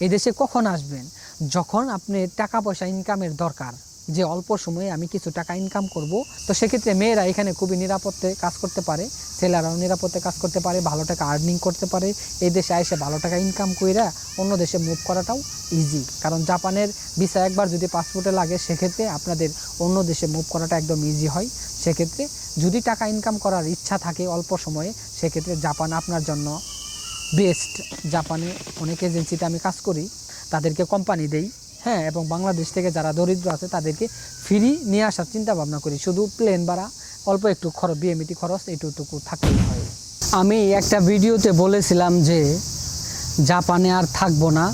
এই দেশে কখন আসবেন? যখন আপনি টাকা পয়সা ইনকামের দরকার, যে অল্প সময়ে আমি কিছু টাকা ইনকাম করব, তো সেক্ষেত্রে মেয়েরা এখানে খুবই নিরাপদে কাজ করতে পারে, ছেলেরাও নিরাপদে কাজ করতে পারে, ভালো টাকা আর্নিং করতে পারে। এই দেশে এসে ভালো টাকা ইনকাম কইরা অন্য দেশে মুভ করাটাও ইজি, কারণ জাপানের ভিসা একবার যদি পাসপোর্টে লাগে সেক্ষেত্রে আপনাদের অন্য দেশে মুভ করাটা একদম ইজি হয়। সেক্ষেত্রে যদি টাকা ইনকাম করার ইচ্ছা থাকে অল্প সময়ে, সেক্ষেত্রে জাপান আপনার জন্য বেস্ট। জাপানে অনেক এজেন্সিতে আমি কাজ করি, তাদেরকে কোম্পানি দেই, হ্যাঁ, এবং বাংলাদেশ থেকে যারা দরিদ্র আছে তাদেরকে ফ্রি নিয়ে আসার চিন্তা ভাবনা করি। শুধু প্লেন ভাড়া, অল্প একটু খরচ, বিএমইটি খরচ এইটুকু থাকলেই হয়। আমি একটা ভিডিওতে বলেছিলাম যে জাপানে আর থাকবো না,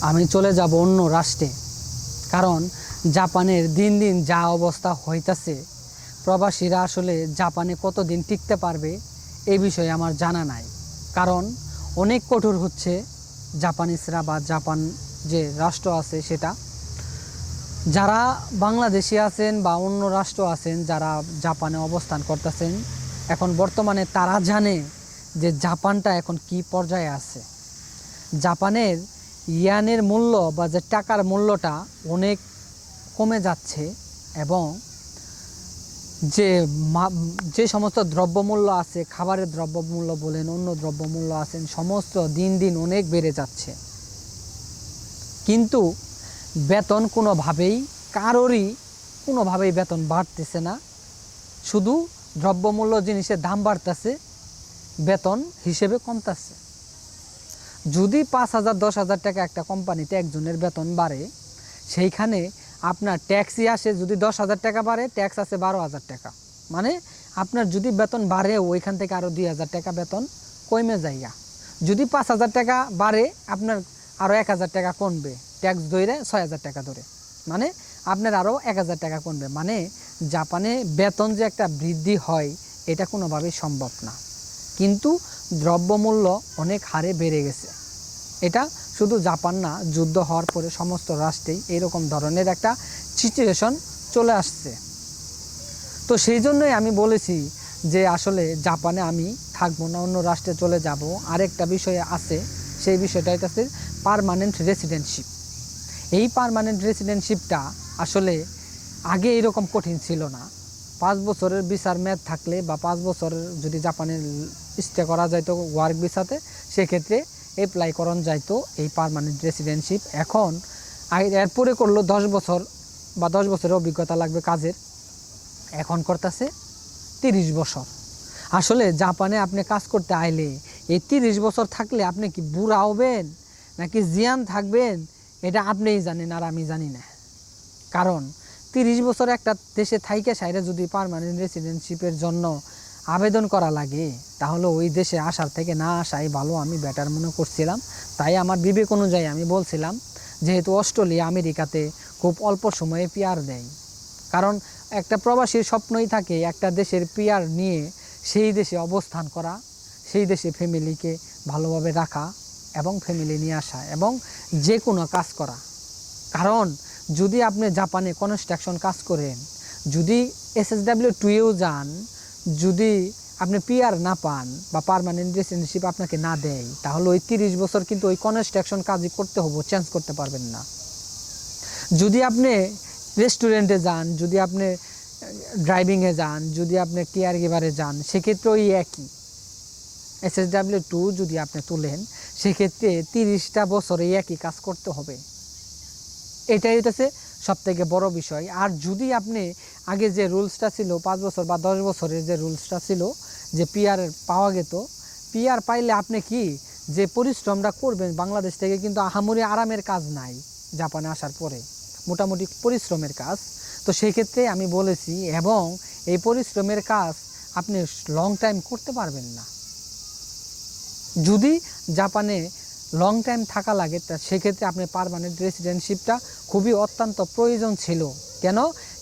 আমি চলে যাব অন্য রাষ্ট্রে। কারণ জাপানের দিন দিন যা অবস্থা হইতাছে, প্রবাসীরা আসলে জাপানে কতদিন টিকতে পারবে এই বিষয়ে আমার জানা নাই। কারণ অনেক কঠোর হচ্ছে জাপানিজরা, বা জাপান যে রাষ্ট্র আছে সেটা। যারা বাংলাদেশি আছেন বা অন্য রাষ্ট্র আছেন যারা জাপানে অবস্থান করতেছেন, এখন বর্তমানে তারা জানে যে জাপানটা এখন কি পর্যায়ে আছে। জাপানের ইয়ানের মূল্য বা যে টাকার মূল্যটা অনেক কমে যাচ্ছে, এবং যে সমস্ত দ্রব্যমূল্য আছে, খাবারের দ্রব্যমূল্য বলেন, অন্য দ্রব্যমূল্য আছেন, সমস্ত দিন দিন অনেক বেড়ে যাচ্ছে। কিন্তু বেতন কোনোভাবেই বেতন বাড়তেছে না। শুধু দ্রব্যমূল্য জিনিসের দাম বাড়তেছে, বেতন হিসেবে কমতেছে। যদি 5,000 10,000 টাকা একটা কোম্পানিতে একজনের বেতন বাড়ে, সেইখানে আপনার ট্যাক্সই আসে, যদি 10,000 টাকা বাড়ে ট্যাক্স আছে 12,000 টাকা। মানে আপনার যদি বেতন বাড়ে ওইখান থেকে আরও 2,000 টাকা বেতন কমে যাইয়া। যদি 5,000 টাকা বাড়ে আপনার আরও 1,000 টাকা কমবে, ট্যাক্স ধরে 6,000 টাকা ধরে, মানে আপনার আরও 1,000 টাকা কমবে। মানে জাপানে বেতন যে একটা বৃদ্ধি হয় এটা কোনোভাবেই সম্ভব না। কিন্তু দ্রব্যমূল্য অনেক হারে বেড়ে গেছে। এটা শুধু জাপান না, যুদ্ধ হওয়ার পরে সমস্ত রাষ্ট্রেই এরকম ধরনের একটা সিচুয়েশন চলে আসছে। তো সেই জন্যই আমি বলেছি যে আসলে জাপানে আমি থাকবো না, অন্য রাষ্ট্রে চলে যাব। আরেকটা বিষয় আছে, সেই বিষয়টা হচ্ছে পার্মানেন্ট রেসিডেন্টশিপ। এই পার্মানেন্ট রেসিডেন্টশিপটা আসলে আগে এরকম কঠিন ছিল না। 5 বছরের ভিসার মেয়াদ থাকলে বা 5 বছরের যদি জাপানে স্টে করা যাইতো ওয়ার্ক ভিসাতে, সেক্ষেত্রে অ্যাপ্লাই করন যাইতো এই পার্মানেন্ট রেসিডেন্টশিপ। এখন এরপরে করলো 10 বছর বা 10 বছরের অভিজ্ঞতা লাগবে কাজের, এখন করতেছে 30 বছর। আসলে জাপানে আপনি কাজ করতে আইলে এই 30 বছর থাকলে আপনি কি বুড়া হবেন নাকি জিয়ান থাকবেন এটা আপনিই জানেন, আর আমি জানি না। কারণ 30 বছর একটা দেশে থাইকে সাইরে যদি পার্মানেন্ট রেসিডেন্টশিপের জন্য আবেদন করা লাগে, তাহলে ওই দেশে আসার থেকে না আসাই ভালো, আমি বেটার মনে করছিলাম। তাই আমার বিবেক অনুযায়ী আমি বলছিলাম, যেহেতু অস্ট্রেলিয়া আমেরিকাতে খুব অল্প সময়ে পিআর দেয়, কারণ একটা প্রবাসীর স্বপ্নই থাকে একটা দেশের পিআর নিয়ে সেই দেশে অবস্থান করা, সেই দেশে ফ্যামিলিকে ভালোভাবে রাখা এবং ফ্যামিলি নিয়ে আসা এবং যে কোনো কাজ করা। কারণ যদি আপনি জাপানে কনস্ট্রাকশন কাজ করেন, যদি SSW2 যান, যদি আপনি পিআর না পান বা পার্মানেন্ট রেসিডেন্টশিপ আপনাকে না দেয়, তাহলে ওই 30 বছর কিন্তু ওই কনস্ট্রাকশন কাজই করতে হবে, চেঞ্জ করতে পারবেন না। যদি আপনি রেস্টুরেন্টে যান, যদি আপনি ড্রাইভিংয়ে যান, যদি আপনি কেয়ার গিভারে যান, সেক্ষেত্রে ওই একই। SSW2 যদি আপনি তুলেন, সেক্ষেত্রে 30টা বছরে একই কাজ করতে হবে। এটাই হচ্ছে সবথেকে বড় বিষয়। আর যদি আপনি আগে যে রুলসটা ছিল 5 বছর বা 10 বছরের যে রুলসটা ছিল, যে পিআর পাওয়া যেত, পিআর পাইলে আপনি কি যে পরিশ্রমটা করবেন, বাংলাদেশ থেকে কিন্তু আহামরি আরামের কাজ নাই জাপানে আসার পরে, মোটামুটি পরিশ্রমের কাজ। তো সেই ক্ষেত্রে আমি বলেছি, এবং এই পরিশ্রমের কাজ আপনি লং টাইম করতে পারবেন না। যদি জাপানে লং টাইম থাকা লাগে, তা সেক্ষেত্রে আপনি পার্মানেন্ট রেসিডেন্টশিপটা খুবই অত্যন্ত প্রয়োজন ছিল। কেন?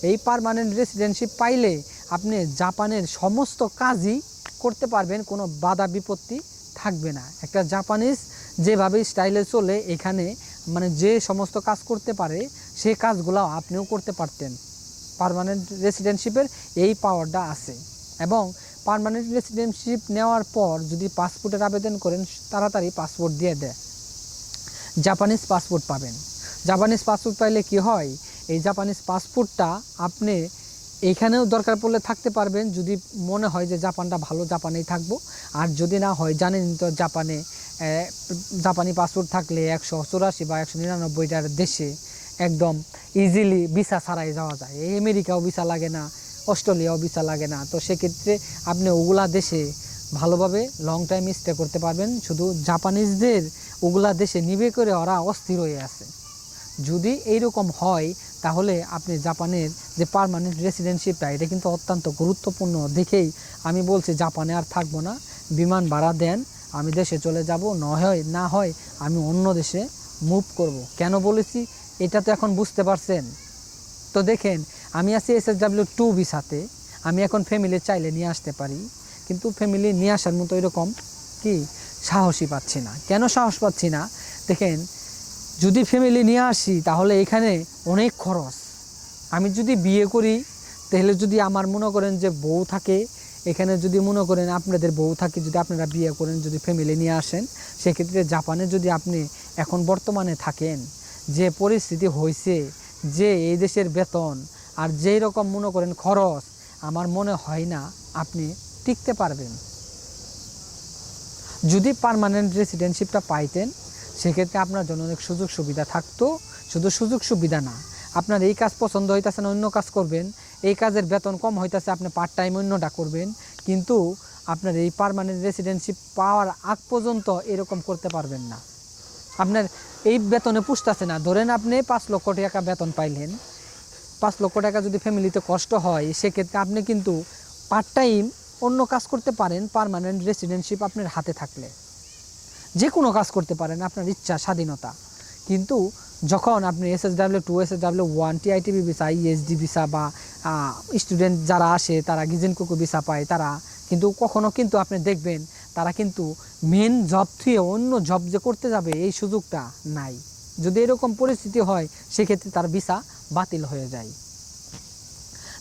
এই পার্মানেন্ট রেসিডেন্টশিপ পাইলে আপনি জাপানের সমস্ত কাজই করতে পারবেন, কোনো বাধা বিপত্তি থাকবে না। একটা জাপানিজ যেভাবে স্টাইলে চলে এখানে, মানে যে সমস্ত কাজ করতে পারে সেই কাজগুলো আপনিও করতে পারতেন। পার্মানেন্ট রেসিডেন্টশিপের এই পাওয়ারটা আছে। এবং পার্মানেন্ট রেসিডেন্টশিপ নেওয়ার পর যদি পাসপোর্টের আবেদন করেন, তাড়াতাড়ি পাসপোর্ট দিয়ে দেয়। জাপানিজ পাসপোর্ট পাবেন। জাপানিজ পাসপোর্ট পাইলে কি হয়, এই জাপানিজ পাসপোর্টটা আপনি এইখানেও দরকার পড়লে থাকতে পারবেন, যদি মনে হয় যে জাপানটা ভালো, জাপানেই থাকবো। আর যদি না হয়, জানেন তো জাপানি পাসপোর্ট থাকলে 184 বা 199টার দেশে একদম ইজিলি ভিসা ছাড়াই যাওয়া যায়। এই আমেরিকাও ভিসা লাগে না, অস্ট্রেলিয়াও ভিসা লাগে না। তো সেক্ষেত্রে আপনি ওগুলা দেশে ভালোভাবে লং টাইম স্টে করতে পারবেন। শুধু জাপানিজদের ওগুলা দেশে নিবে করে ওরা অস্থির হয়ে আছে। যদি এইরকম হয় তাহলে আপনি জাপানের যে পার্মানেন্ট রেসিডেন্টশিপটা, এটা কিন্তু অত্যন্ত গুরুত্বপূর্ণ। দেখেই আমি বলছি জাপানে আর থাকবো না, বিমান ভাড়া দেন, আমি দেশে চলে যাব, না হয় আমি অন্য দেশে মুভ করব। কেন বলেছি এটা তো এখন বুঝতে পারছেন। তো দেখেন, আমি আছি SSW2 ভিসাতে, আমি এখন ফ্যামিলি চাইলে নিয়ে আসতে পারি, কিন্তু ফ্যামিলি নিয়ে আসার মতো এরকম কি সাহসই পাচ্ছি না। কেন সাহস পাচ্ছি না? দেখেন, যদি ফ্যামিলি নিয়ে আসি তাহলে এখানে অনেক খরচ। আমি যদি বিয়ে করি তাহলে যদি আমার মনে করেন যে বউ থাকে এখানে, যদি মনে করেন আপনাদের বউ থাকে, যদি আপনারা বিয়ে করেন, যদি ফ্যামিলি নিয়ে আসেন, সেক্ষেত্রে জাপানে যদি আপনি এখন বর্তমানে থাকেন, যে পরিস্থিতি হয়েছে, যে এই দেশের বেতন আর যেই রকম মনে করেন খরচ, আমার মনে হয় না আপনি টিকতে পারবেন। যদি পার্মানেন্ট রেসিডেন্টশিপটা পাইতেন সেক্ষেত্রে আপনার জন্য অনেক সুযোগ সুবিধা থাকতো। শুধু সুযোগ সুবিধা না, আপনার এই কাজ পছন্দ হইতেছে না, অন্য কাজ করবেন, এই কাজের বেতন কম হইতেছে, আপনি পার্ট টাইম অন্যটা করবেন, কিন্তু আপনার এই পার্মানেন্ট রেসিডেন্টশিপ পাওয়ার আগ পর্যন্ত এরকম করতে পারবেন না। আপনার এই বেতনে পুষতেছে না। ধরেন আপনি 5 লক্ষ টাকা বেতন পাইলেন, 5 লক্ষ টাকা যদি ফ্যামিলিতে কষ্ট হয়, সেক্ষেত্রে আপনি কিন্তু পার্ট টাইম অন্য কাজ করতে পারেন। পার্মানেন্ট রেসিডেন্টশিপ আপনার হাতে থাকলে যে কোনো কাজ করতে পারেন, আপনার ইচ্ছা, স্বাধীনতা। কিন্তু যখন আপনি SSW2, SSW1, TITB visa, ESD visa বা স্টুডেন্ট যারা আসে তারা গিজেনকুকু ভিসা পায়, তারা কিন্তু কখনো কিন্তু আপনি দেখবেন তারা কিন্তু মেন জব থেকে অন্য জব যে করতে যাবে এই সুযোগটা নাই। যদি এরকম পরিস্থিতি হয় সেক্ষেত্রে তার ভিসা বাতিল হয়ে যায়।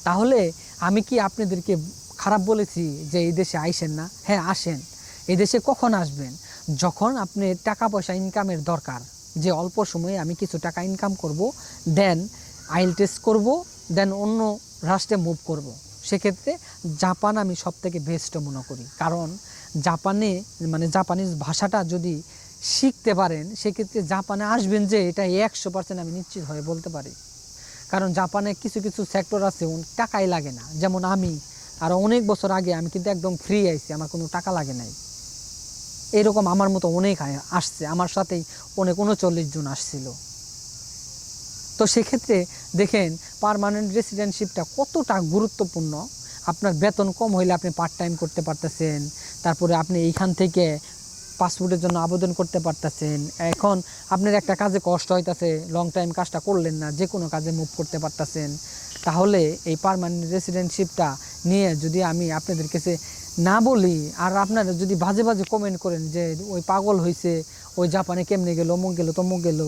তাহলে আমি কি আপনাদেরকে খারাপ বলেছি যে এই দেশে আইসেন না? হ্যাঁ, আসেন। এই দেশে কখন আসবেন? যখন আপনি টাকা পয়সা ইনকামের দরকার, যে অল্প সময়ে আমি কিছু টাকা ইনকাম করব, দেন IELTS করব, দেন অন্য রাষ্ট্রে মুভ করব। সেক্ষেত্রে জাপান আমি সবথেকে বেস্ট মনে করি। কারণ জাপানিজ ভাষাটা যদি শিখতে পারেন সেক্ষেত্রে জাপানে আসবেন যে এটা 100% আমি নিশ্চিত হয়ে বলতে পারি। কারণ জাপানে কিছু কিছু সেক্টর আছে টাকাই লাগে না। যেমন আমি আরও অনেক বছর আগে আমি কিন্তু একদম ফ্রি আইছি, আমার কোনো টাকা লাগে নাই। এরকম আমার মতো অনেক আসছে, আমার সাথেই অনেক 39 জন আসছিল। তো সেক্ষেত্রে দেখেন পার্মানেন্ট রেসিডেন্টশিপটা কতটা গুরুত্বপূর্ণ। আপনার বেতন কম হইলে আপনি পার্ট টাইম করতে পারতেছেন, তারপরে আপনি এইখান থেকে পাসপোর্টের জন্য আবেদন করতে পারতেছেন। এখন আপনার একটা কাজে কষ্ট হইতেছে, লং টাইম কাজটা করলেন না, যে কোনো কাজে মুভ করতে পারতেছেন। তাহলে এই পার্মানেন্ট রেসিডেন্টশিপটা নিয়ে যদি আমি আপনাদের কাছে না বলি, আর আপনারা যদি বাজে বাজে কমেন্ট করেন যে ওই পাগল হয়েছে, ওই জাপানে কেমনে গেল, অমুক গেল তমুক গেল,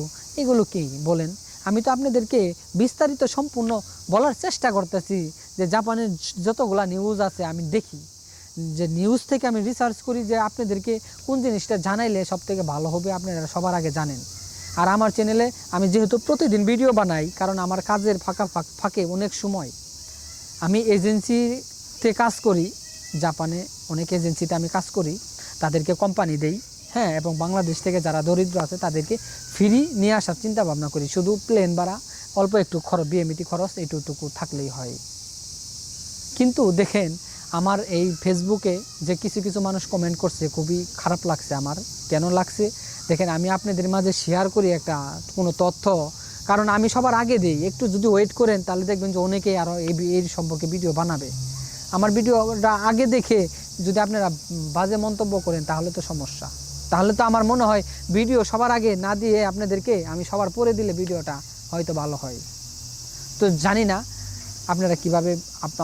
এগুলো কি বলেন? আমি তো আপনাদেরকে বিস্তারিত সম্পূর্ণ বলার চেষ্টা করতেছি যে জাপানের যতগুলা নিউজ আছে আমি দেখি, যে নিউজ থেকে আমি রিসার্চ করি যে আপনাদেরকে কোন জিনিসটা জানাইলে সবথেকে ভালো হবে, আপনারা সবার আগে জানেন। আর আমার চ্যানেলে আমি যেহেতু প্রতিদিন ভিডিও বানাই, কারণ আমার কাজের ফাঁকে অনেক সময় আমি এজেন্সিতে কাজ করি, জাপানে অনেক এজেন্সিতে আমি কাজ করি, তাদেরকে কোম্পানি দেই, হ্যাঁ, এবং বাংলাদেশ থেকে যারা দরিদ্র আছে তাদেরকে ফ্রি নিয়ে আসার চিন্তা ভাবনা করি। শুধু প্লেন ভাড়া, অল্প একটু বিএমইটি খরচ এইটুকু থাকলেই হয়। কিন্তু দেখেন আমার এই ফেসবুকে যে কিছু কিছু মানুষ কমেন্ট করছে, খুবই খারাপ লাগছে আমার। কেন লাগছে? দেখেন, আমি আপনাদের মাঝে শেয়ার করি একটা কোনো তথ্য, কারণ আমি সবার আগে দিই। একটু যদি ওয়েট করেন তাহলে দেখবেন যে অনেকেই আরও এই সম্পর্কে ভিডিও বানাবে। আমার ভিডিওটা আগে দেখে যদি আপনারা বাজে মন্তব্য করেন তাহলে তো সমস্যা। তাহলে তো আমার মনে হয় ভিডিও সবার আগে না দিয়ে আপনাদেরকে আমি সবার পরে দিলে ভিডিওটা হয়তো ভালো হয়। তো জানি না আপনারা কিভাবে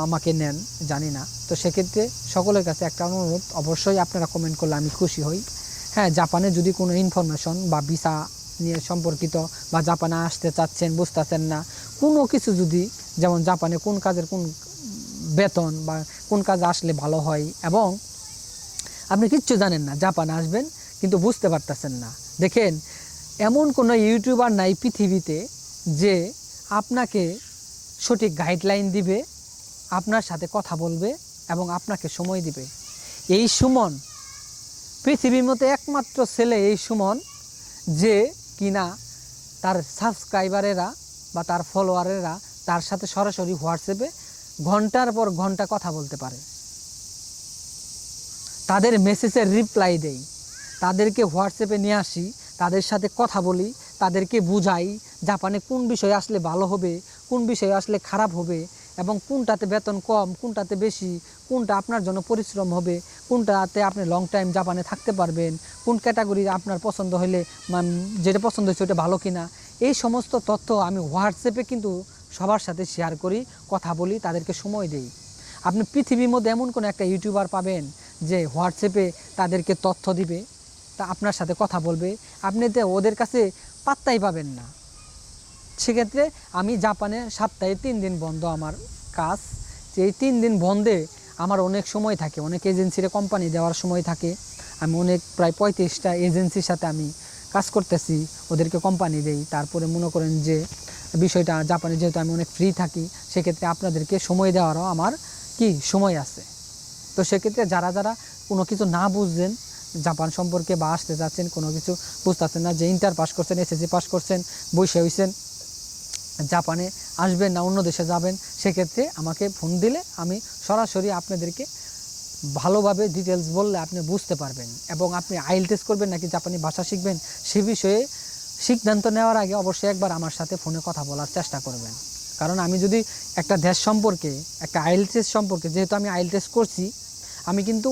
আমাকে নেন, জানি না। তো সেক্ষেত্রে সকলের কাছে একটা অনুরোধ, অবশ্যই আপনারা কমেন্ট করলে আমি খুশি হই। হ্যাঁ, জাপানে যদি কোনো ইনফরমেশন বা ভিসা নিয়ে সম্পর্কিত, বা জাপানে আসতে চাচ্ছেন বুঝতেছেন না কোনো কিছু, যদি যেমন জাপানে কোন কাজের কোন বেতন বা কোন কাজ আসলে ভালো হয়, এবং আপনি কিচ্ছু জানেন না, জাপানে আসবেন কিন্তু বুঝতে পারতেছেন না। দেখেন এমন কোনো ইউটিউবার নাই পৃথিবীতে যে আপনাকে সঠিক গাইডলাইন দিবে, আপনার সাথে কথা বলবে এবং আপনাকে সময় দিবে। এই সুমন, পৃথিবীর মতো একমাত্র ছেলে এই সুমন, যে কিনা তার সাবস্ক্রাইবারেরা বা তার ফলোয়ারেরা তার সাথে সরাসরি হোয়াটসঅ্যাপে ঘন্টার পর ঘন্টা কথা বলতে পারে, তাদের মেসেজের রিপ্লাই দেই, তাদেরকে হোয়াটসঅ্যাপে নিয়ে আসি, তাদের সাথে কথা বলি, তাদেরকে বুঝাই জাপানে কোন বিষয়ে আসলে ভালো হবে, কোন বিষয়ে আসলে খারাপ হবে, এবং কোনটাতে বেতন কম, কোনটাতে বেশি, কোনটা আপনার জন্য পরিশ্রম হবে, কোনটাতে আপনি লং টাইম জাপানে থাকতে পারবেন, কোন ক্যাটাগরি আপনার পছন্দ হলে যেটা পছন্দ হচ্ছে ওটা ভালো কিনা। এই সমস্ত তথ্য আমি হোয়াটসঅ্যাপে কিন্তু সবার সাথে শেয়ার করি, কথা বলি, তাদেরকে সময় দেই। আপনি পৃথিবীর মধ্যে এমন কোনো একটা ইউটিউবার পাবেন যে হোয়াটসঅ্যাপে তাদেরকে তথ্য দিবে, তা আপনার সাথে কথা বলবে, আপনি তো ওদের কাছে পাত্তাই পাবেন না। সেক্ষেত্রে আমি জাপানে সপ্তাহে 3 দিন বন্ধ আমার কাজ, যে এই 3 দিন বন্ধে আমার অনেক সময় থাকে, অনেক এজেন্সির কোম্পানি দেওয়ার সময় থাকে। আমি অনেক প্রায় 35টা এজেন্সির সাথে আমি কাজ করতেছি, ওদেরকে কোম্পানি দেই। তারপরে মনে করেন যে বিষয়টা জাপানে যেহেতু আমি অনেক ফ্রি থাকি, সেক্ষেত্রে আপনাদেরকে সময় দেওয়ারও আমার কি সময় আছে। তো সেক্ষেত্রে যারা যারা কোনো কিছু না বুঝছেন জাপান সম্পর্কে বা আসতে যাচ্ছেন, কোনো কিছু বুঝতেছেন না, যে ইন্টার পাস করছেন, এসএসসি পাস করছেন, বসে হয়েছেন, জাপানে আসবেন না অন্য দেশে যাবেন, সেক্ষেত্রে আমাকে ফোন দিলে আমি সরাসরি আপনাদেরকে ভালোভাবে ডিটেলস বললে আপনি বুঝতে পারবেন। এবং আপনি আইএলটিএস করবেন নাকি জাপানি ভাষা শিখবেন, সে বিষয়ে সিদ্ধান্ত নেওয়ার আগে অবশ্যই একবার আমার সাথে ফোনে কথা বলার চেষ্টা করবেন। কারণ আমি যদি একটা দেশ সম্পর্কে, একটা আইএলটিএস সম্পর্কে, যেহেতু আমি আইএলটিএস করছি, আমি কিন্তু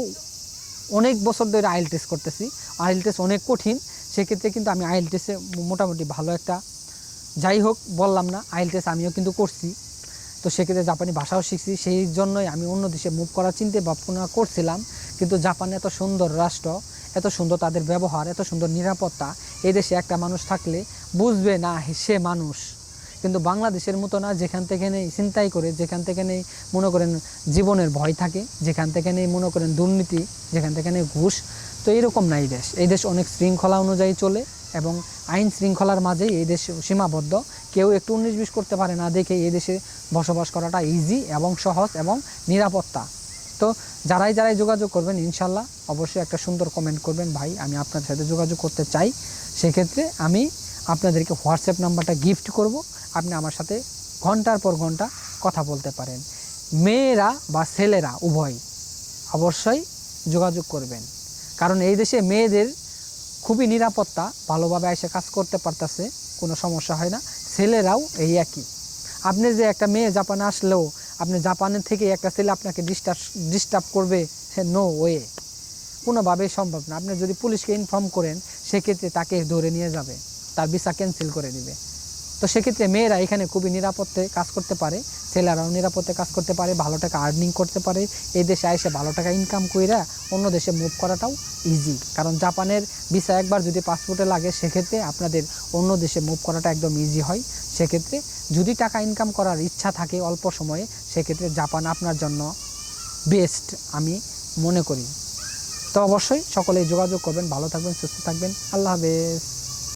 অনেক বছর ধরে আইএলটিএস করতেছি, আইএলটিএস অনেক কঠিন, সেক্ষেত্রে কিন্তু আমি আইএলটিএসে মোটামুটি ভালো একটা, যাই হোক বললাম না, আইএলটিএস আমিও কিন্তু করছি। তো সেক্ষেত্রে জাপানি ভাষাও শিখছি, সেই জন্যই আমি অন্য দেশে মুভ করার চিন্তা ভাবনা করছিলাম। কিন্তু জাপান এত সুন্দর রাষ্ট্র, এত সুন্দর তাদের ব্যবহার, এত সুন্দর নিরাপত্তা, এই দেশে একটা মানুষ থাকলে বুঝবে না সে মানুষ। কিন্তু বাংলাদেশের মতো না, যেখান থেকে নেই চিন্তাই করে, যেখান থেকে নেই মনে করেন জীবনের ভয় থাকে, যেখান থেকে নেই মনে করেন দুর্নীতি, যেখান থেকে নেই ঘুষ। তো এরকম না এই দেশ। এই দেশ অনেক শৃঙ্খলা অনুযায়ী চলে এবং আইন শৃঙ্খলার মাঝেই এই দেশ সীমাবদ্ধ। কেউ একটু 19-20 করতে পারে না দেখে এই দেশে বসবাস করাটা ইজি এবং সহজ এবং নিরাপত্তা। তো যারাই যোগাযোগ করবেন ইনশাল্লাহ অবশ্যই একটা সুন্দর কমেন্ট করবেন, ভাই আমি আপনার সাথে যোগাযোগ করতে চাই। সেক্ষেত্রে আমি আপনাদেরকে হোয়াটসঅ্যাপ নাম্বারটা গিফট করব, আপনি আমার সাথে ঘন্টার পর ঘন্টা কথা বলতে পারেন। মেয়েরা বা ছেলেরা উভয় অবশ্যই যোগাযোগ করবেন, কারণ এই দেশে মেয়েদের খুবই নিরাপত্তা, ভালোভাবে এসে কাজ করতে পারতেছে, কোনো সমস্যা হয় না। ছেলেরাও এই একই। আপনি যে একটা মেয়ে জাপানে আসলেও আপনি জাপানের থেকে একটা ছেলে আপনাকে ডিস্টার্ব করবে, নো ওয়ে, কোনোভাবেই সম্ভব না। আপনি যদি পুলিশকে ইনফর্ম করেন, সেক্ষেত্রে তাকে ধরে নিয়ে যাবে, তার ভিসা ক্যান্সেল করে দিবে। তো সেক্ষেত্রে মেয়েরা এখানে খুবই নিরাপত্তে কাজ করতে পারে, ছেলেরাও নিরাপত্তে কাজ করতে পারে, ভালো টাকা আর্নিং করতে পারে। এই দেশে এসে ভালো টাকা ইনকাম কইরা অন্য দেশে মুভ করাটাও ইজি, কারণ জাপানের ভিসা একবার যদি পাসপোর্টে লাগে, সেক্ষেত্রে আপনাদের অন্য দেশে মুভ করাটা একদম ইজি হয়। সেক্ষেত্রে যদি টাকা ইনকাম করার ইচ্ছা থাকে অল্প সময়ে, সেক্ষেত্রে জাপান আপনার জন্য বেস্ট আমি মনে করি। তো অবশ্যই সকলেই যোগাযোগ করবেন। ভালো থাকবেন, সুস্থ থাকবেন। আল্লাহ হাফেজ।